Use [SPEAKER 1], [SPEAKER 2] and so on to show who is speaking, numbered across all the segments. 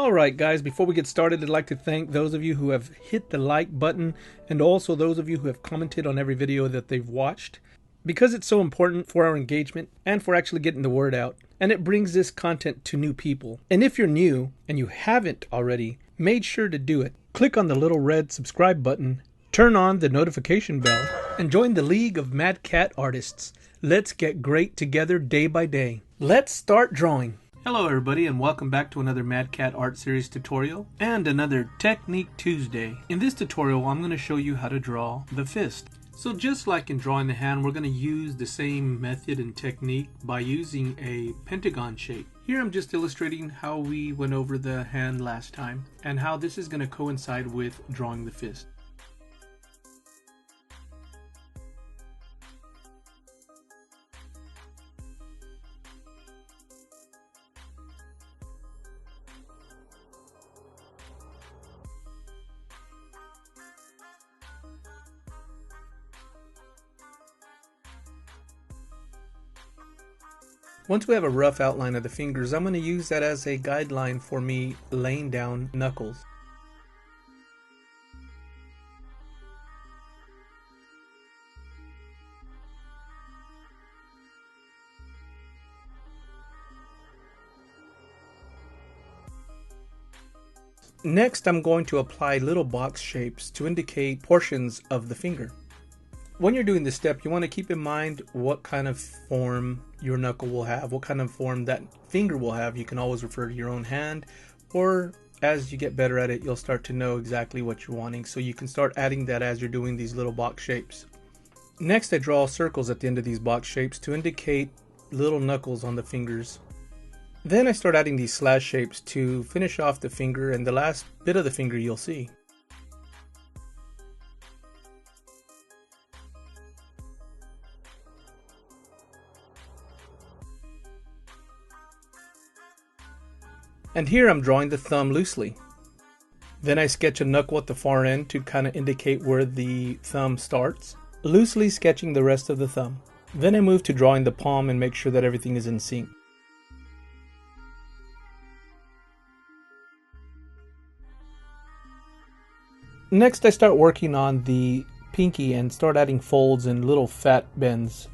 [SPEAKER 1] Alright guys, before we get started, I'd like to thank those of you who have hit the like button and also those of you who have commented on every video that they've watched, because it's so important for our engagement and for actually getting the word out, and it brings this content to new people. And if you're new and you haven't already, make sure to do it. Click on the little red subscribe button, turn on the notification bell, and join the League of Madcatt Artists. Let's get great together day by day. Let's start drawing. Hello everybody, and welcome back to another Madcatt Art Series tutorial and another Technique Tuesday. In this tutorial I'm going to show you how to draw the fist. So just like in drawing the hand, we're going to use the same method and technique by using a pentagon shape. Here I'm just illustrating how we went over the hand last time and how this is going to coincide with drawing the fist. Once we have a rough outline of the fingers, I'm going to use that as a guideline for me laying down knuckles. Next, I'm going to apply little box shapes to indicate portions of the finger. When you're doing this step, you want to keep in mind what kind of form your knuckle will have, what kind of form that finger will have. You can always refer to your own hand, or as you get better at it, you'll start to know exactly what you're wanting, so you can start adding that as you're doing these little box shapes. Next, I draw circles at the end of these box shapes to indicate little knuckles on the fingers. Then I start adding these slash shapes to finish off the finger and the last bit of the finger you'll see. And here I'm drawing the thumb loosely. Then I sketch a knuckle at the far end to kind of indicate where the thumb starts, loosely sketching the rest of the thumb. Then I move to drawing the palm and make sure that everything is in sync. Next I start working on the pinky and start adding folds and little fat bends.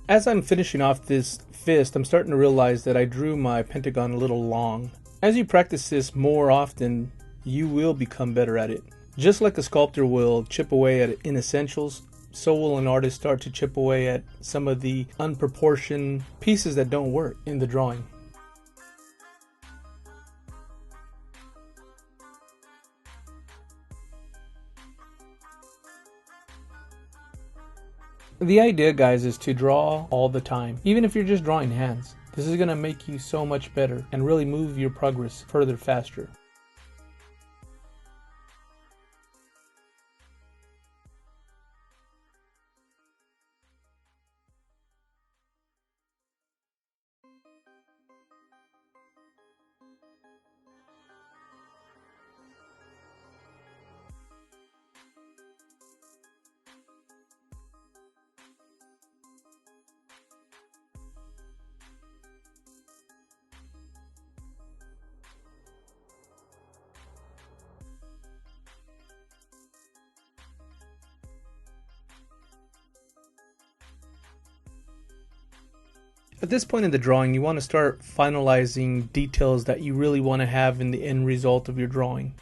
[SPEAKER 1] As I'm finishing off this fist, I'm starting to realize that I drew my pentagon a little long. As you practice this more often, you will become better at it. Just like a sculptor will chip away at inessentials, so will an artist start to chip away at some of the unproportioned pieces that don't work in the drawing. The idea, guys, is to draw all the time, even if you're just drawing hands. This is going to make you so much better and really move your progress further faster. At this point in the drawing, you want to start finalizing details that you really want to have in the end result of your drawing.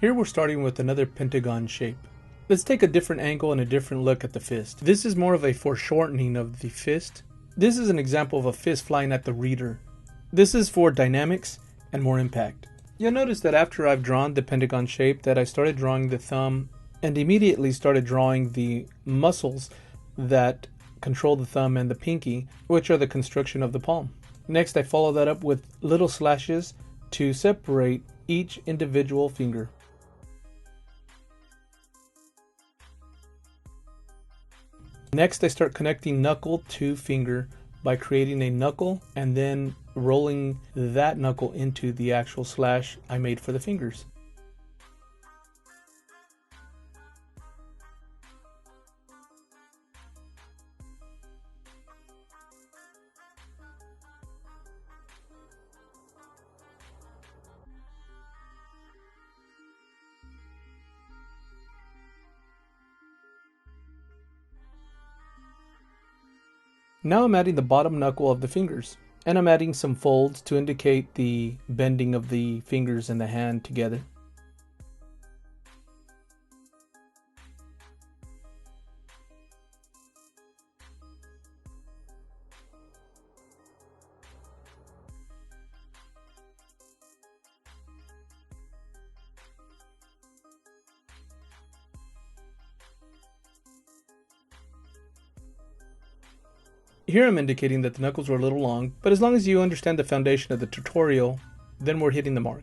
[SPEAKER 1] Here we're starting with another pentagon shape. Let's take a different angle and a different look at the fist. This is more of a foreshortening of the fist. This is an example of a fist flying at the reader. This is for dynamics and more impact. You'll notice that after I've drawn the pentagon shape that I started drawing the thumb and immediately started drawing the muscles that control the thumb and the pinky, which are the construction of the palm. Next, I follow that up with little slashes to separate each individual finger. Next, I start connecting knuckle to finger by creating a knuckle and then rolling that knuckle into the actual slash I made for the fingers. Now I'm adding the bottom knuckle of the fingers, and I'm adding some folds to indicate the bending of the fingers and the hand together. Here I'm indicating that the knuckles were a little long, but as long as you understand the foundation of the tutorial, then we're hitting the mark.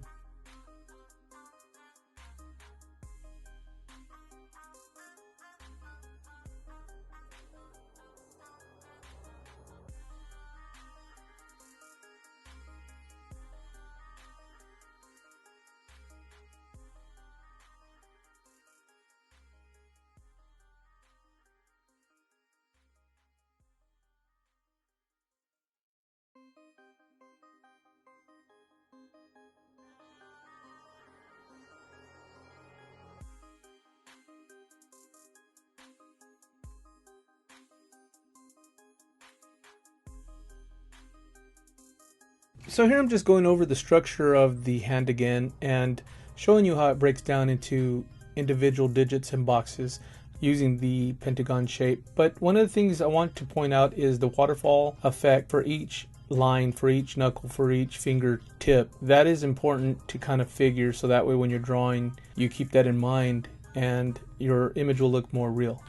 [SPEAKER 1] So here I'm just going over the structure of the hand again and showing you how it breaks down into individual digits and boxes using the pentagon shape. But one of the things I want to point out is the waterfall effect for each line, for each knuckle, for each finger tip. That is important to kind of figure, so that way when you're drawing you keep that in mind and your image will look more real.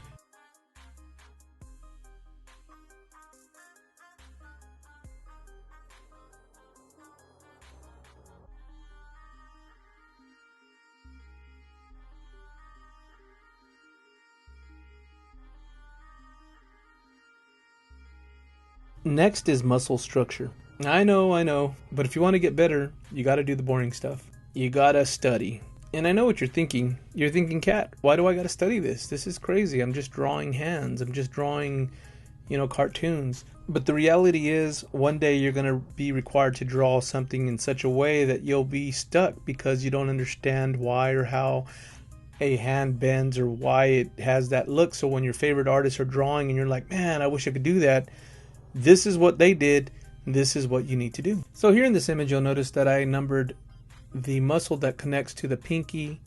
[SPEAKER 1] Next is muscle structure. I know, but if you want to get better, you got to do the boring stuff. You got to study. And I know what you're thinking. You're thinking, Cat, why do I got to study this? This is crazy. I'm just drawing hands. I'm just drawing, cartoons. But the reality is, one day you're going to be required to draw something in such a way that you'll be stuck because you don't understand why or how a hand bends or why it has that look. So when your favorite artists are drawing and you're like, man, I wish I could do that, this is what they did, this is what you need to do. So here in this image you'll notice that I numbered the muscle that connects to the pinky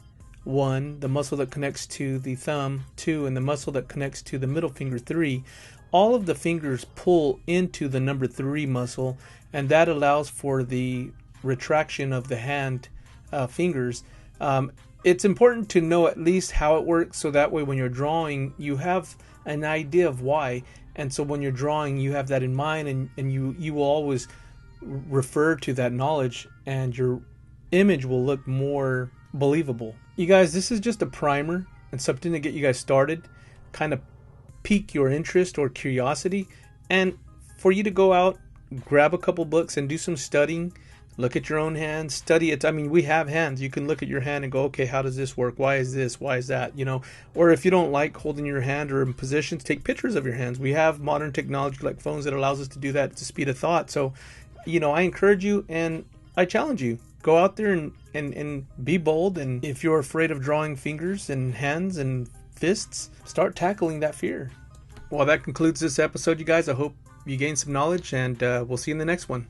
[SPEAKER 1] 1, the muscle that connects to the thumb 2, and the muscle that connects to the middle finger 3. All of the fingers pull into the number 3 muscle, and that allows for the retraction of the hand fingers. It's important to know at least how it works, so that way when you're drawing you have an idea of why, and so when you're drawing you have that in mind, and you will always refer to that knowledge and your image will look more believable. You guys, this is just a primer and something to get you guys started, kind of pique your interest or curiosity, and for you to go out, grab a couple books and do some studying. Look at your own hands, study it. I mean, we have hands. You can look at your hand and go, okay, how does this work? Why is this? Why is that? Or if you don't like holding your hand or in positions, take pictures of your hands. We have modern technology like phones that allows us to do that, to speed of thought. So, I encourage you and I challenge you. Go out there and be bold. And if you're afraid of drawing fingers and hands and fists, start tackling that fear. Well, that concludes this episode, you guys. I hope you gained some knowledge, and we'll see you in the next one.